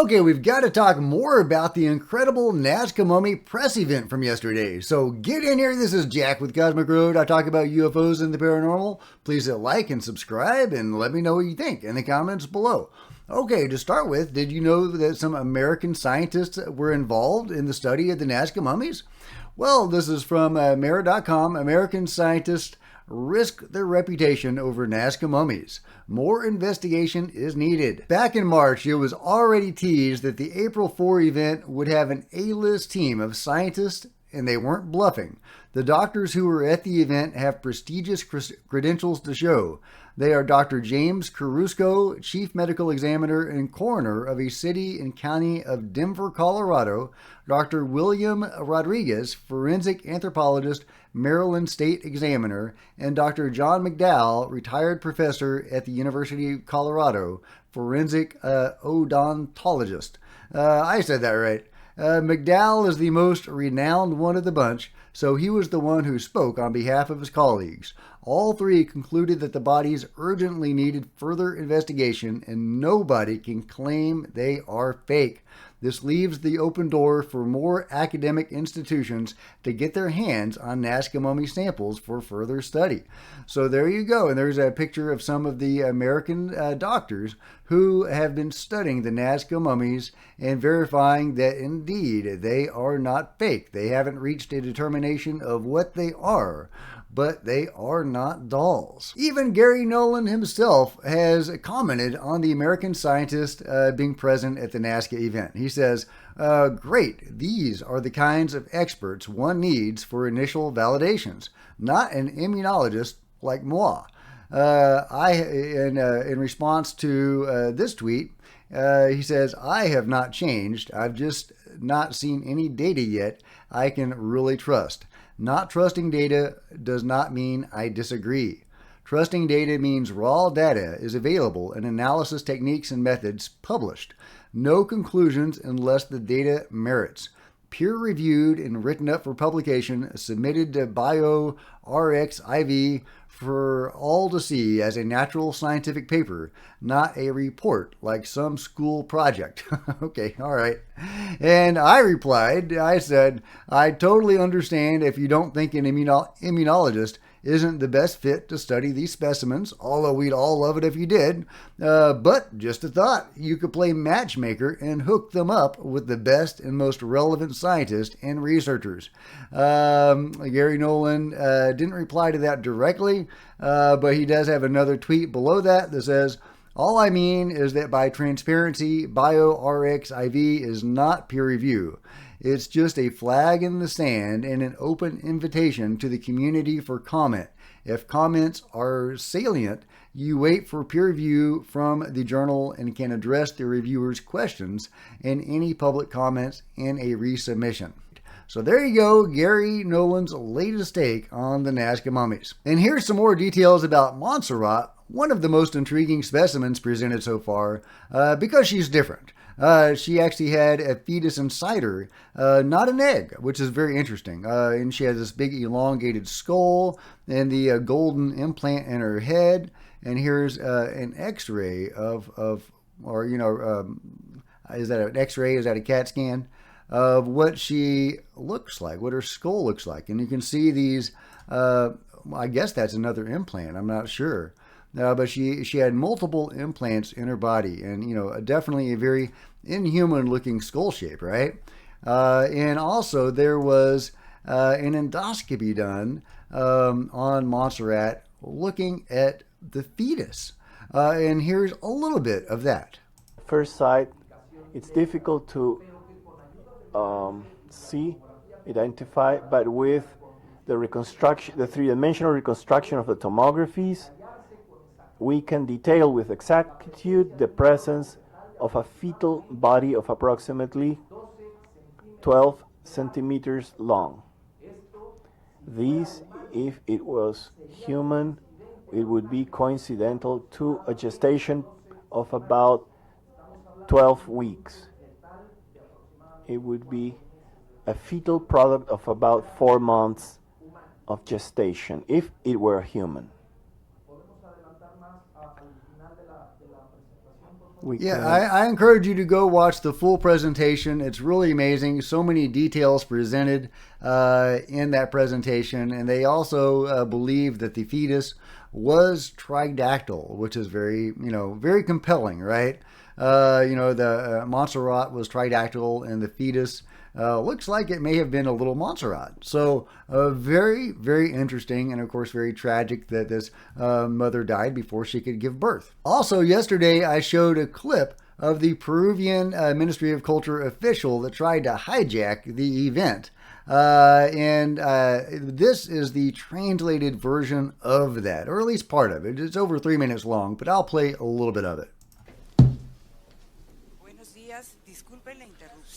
Okay, we've got to talk more about the incredible Nazca Mummy press event from yesterday. So get in here. This is Jack with Cosmic Road. I talk about UFOs and the paranormal. Please hit like and subscribe and let me know what you think in the comments below. Okay, to start with, did you know that some American scientists were involved in the study of the Nazca mummies? Well, this is from Mirror.com. American scientists risk their reputation over Nazca mummies. More investigation is needed. Back in March, it was already teased that the April 4 event would have an A-list team of scientists, and they weren't bluffing. The doctors who were at the event have prestigious credentials to show. They are Dr. James Carusco, Chief Medical Examiner and Coroner of a city and county of Denver, Colorado, Dr. William Rodriguez, Forensic Anthropologist, Maryland State Examiner, and Dr. John McDowell, retired professor at the University of Colorado, Forensic Odontologist. I said that right. McDowell is the most renowned one of the bunch, so he was the one who spoke on behalf of his colleagues. All three concluded that the bodies urgently needed further investigation, and nobody can claim they are fake. This leaves the open door for more academic institutions to get their hands on Nazca mummy samples for further study. So there you go. And there's a picture of some of the American doctors who have been studying the Nazca mummies and verifying that indeed they are not fake. They haven't reached a determination of what they are, but they are not dolls. Even Garry Nolan himself has commented on the American scientist being present at the Nazca event. He says, great, these are the kinds of experts one needs for initial validations, not an immunologist like moi. In response to this tweet, he says, I have not changed. I've just not seen any data yet I can really trust. Not trusting data does not mean I disagree. Trusting data means raw data is available and analysis techniques and methods published. No conclusions unless the data merits. Peer-reviewed and written up for publication, submitted to bioRxiv for all to see as a natural scientific paper, not a report like some school project. Okay, all right. And I replied, I said, I totally understand if you don't think an immunologist isn't the best fit to study these specimens, although we'd all love it if you did. But just a thought, you could play matchmaker and hook them up with the best and most relevant scientists and researchers. Garry Nolan didn't reply to that directly, but he does have another tweet below that says, all I mean is that by transparency, bioRxiv is not peer review. It's just a flag in the sand and an open invitation to the community for comment. If comments are salient, you wait for peer review from the journal and can address the reviewer's questions and any public comments in a resubmission. So there you go, Garry Nolan's latest take on the Nazca mummies. And here's some more details about Montserrat, one of the most intriguing specimens presented so far, because she's different. She actually had a fetus inside her, not an egg, which is very interesting. And she has this big elongated skull and the golden implant in her head. And here's an X-ray is that an X-ray? Is that a CAT scan? Of what she looks like, what her skull looks like. And you can see these, I guess that's another implant, I'm not sure. But she had multiple implants in her body, and definitely a very inhuman looking skull shape, right? And also there was an endoscopy done on Montserrat looking at the fetus. And here's a little bit of that. First sight, it's difficult to identify, but with the reconstruction, the three-dimensional reconstruction of the tomographies, we can detail with exactitude the presence of a fetal body of approximately 12 centimeters long. These, if it was human, it would be coincidental to a gestation of about 12 weeks. It would be a fetal product of about 4 months of gestation, if it were human. Yeah, I encourage you to go watch the full presentation. It's really amazing. So many details presented in that presentation. And they also believe that the fetus was tridactyl, which is very, very compelling, right? The Montserrat was tridactyl and the fetus looks like it may have been a little Montserrat. So very, very interesting, and of course very tragic that this mother died before she could give birth. Also, yesterday I showed a clip of the Peruvian Ministry of Culture official that tried to hijack the event. This is the translated version of that, or at least part of it. It's over 3 minutes long, but I'll play a little bit of it.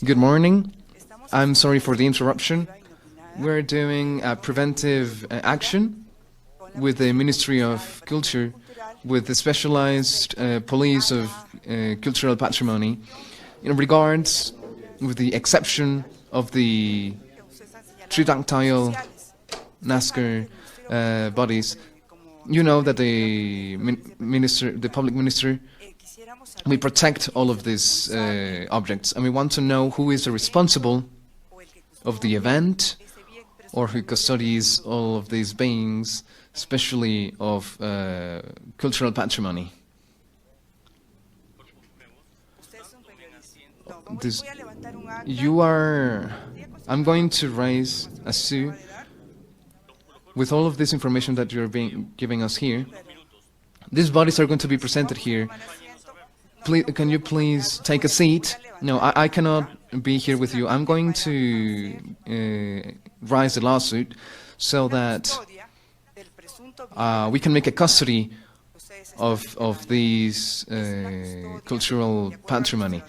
Good morning. I'm sorry for the interruption. We're doing a preventive action with the Ministry of Culture, with the specialized police of cultural patrimony, in regards with the exception of the tridactyl Nazca bodies. You know that the public minister, we protect all of these objects, and we want to know who is the responsible of the event, or who custodies all of these beings, especially of cultural patrimony. I'm going to raise a suit with all of this information that you're giving us here. These bodies are going to be presented here. Please, can you please take a seat? No, I cannot be here with you. I'm going to raise a lawsuit so that we can make a custody of these cultural patrimony.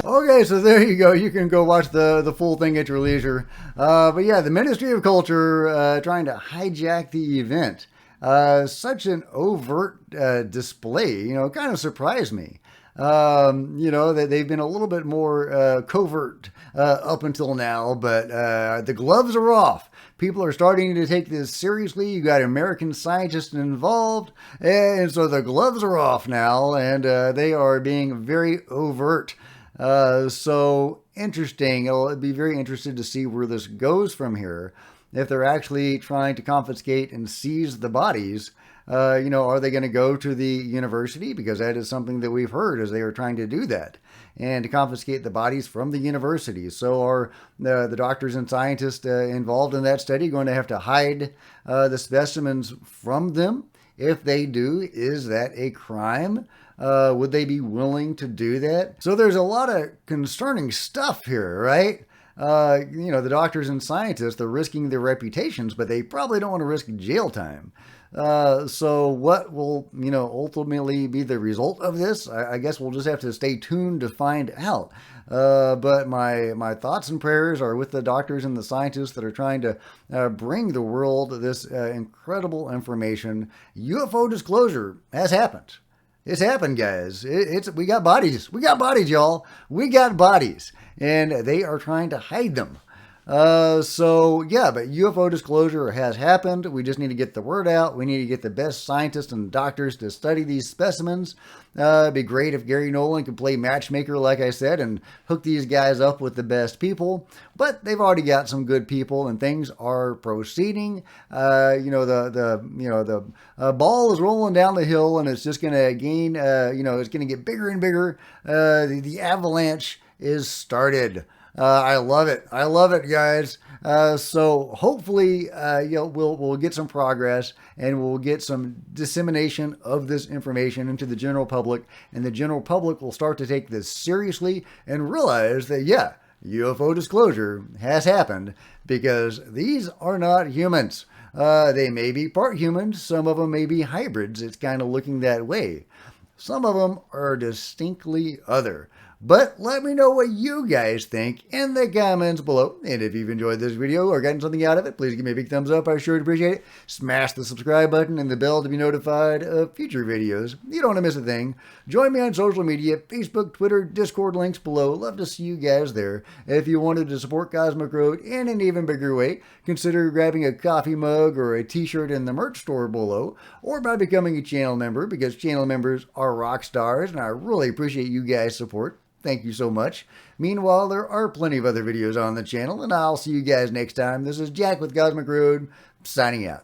Okay, so there you go. You can go watch the full thing at your leisure. But yeah, the Ministry of Culture trying to hijack the event. Such an overt display, kind of surprised me. That they've been a little bit more covert up until now, but the gloves are off. People are starting to take this seriously. You got American scientists involved, and so the gloves are off now, and they are being very overt. So interesting. I'll be very interested to see where this goes from here. If they're actually trying to confiscate and seize the bodies, are they going to go to the university? Because that is something that we've heard, as they are trying to do that, and to confiscate the bodies from the university. So are the doctors and scientists involved in that study going to have to hide the specimens from them? If they do, is that a crime? Would they be willing to do that? So there's a lot of concerning stuff here, right? The doctors and scientists, they're risking their reputations, but they probably don't want to risk jail time. So what will, ultimately be the result of this? I guess we'll just have to stay tuned to find out. But my thoughts and prayers are with the doctors and the scientists that are trying to bring the world this incredible information. UFO disclosure has happened. It's happened, guys. We got bodies. We got bodies, y'all. We got bodies. And they are trying to hide them. But UFO disclosure has happened. We just need to get the word out. We need to get the best scientists and doctors to study these specimens. It'd be great if Garry Nolan could play matchmaker, like I said, and hook these guys up with the best people. But they've already got some good people, and things are proceeding. The ball is rolling down the hill, and it's just going to gain. It's going to get bigger and bigger. The avalanche is started. I love it. I love it, guys. So hopefully, we'll get some progress, and we'll get some dissemination of this information into the general public, and the general public will start to take this seriously and realize that, UFO disclosure has happened, because these are not humans. They may be part humans. Some of them may be hybrids. It's kind of looking that way. Some of them are distinctly other. But let me know what you guys think in the comments below. And if you've enjoyed this video or gotten something out of it, please give me a big thumbs up. I sure appreciate it. Smash the subscribe button and the bell to be notified of future videos. You don't want to miss a thing. Join me on social media, Facebook, Twitter, Discord, links below. Love to see you guys there. If you wanted to support Cosmic Road in an even bigger way, consider grabbing a coffee mug or a t-shirt in the merch store below, or by becoming a channel member, because channel members are rock stars, and I really appreciate you guys' support. Thank you so much. Meanwhile, there are plenty of other videos on the channel, and I'll see you guys next time. This is Jack with Cosmic Road, signing out.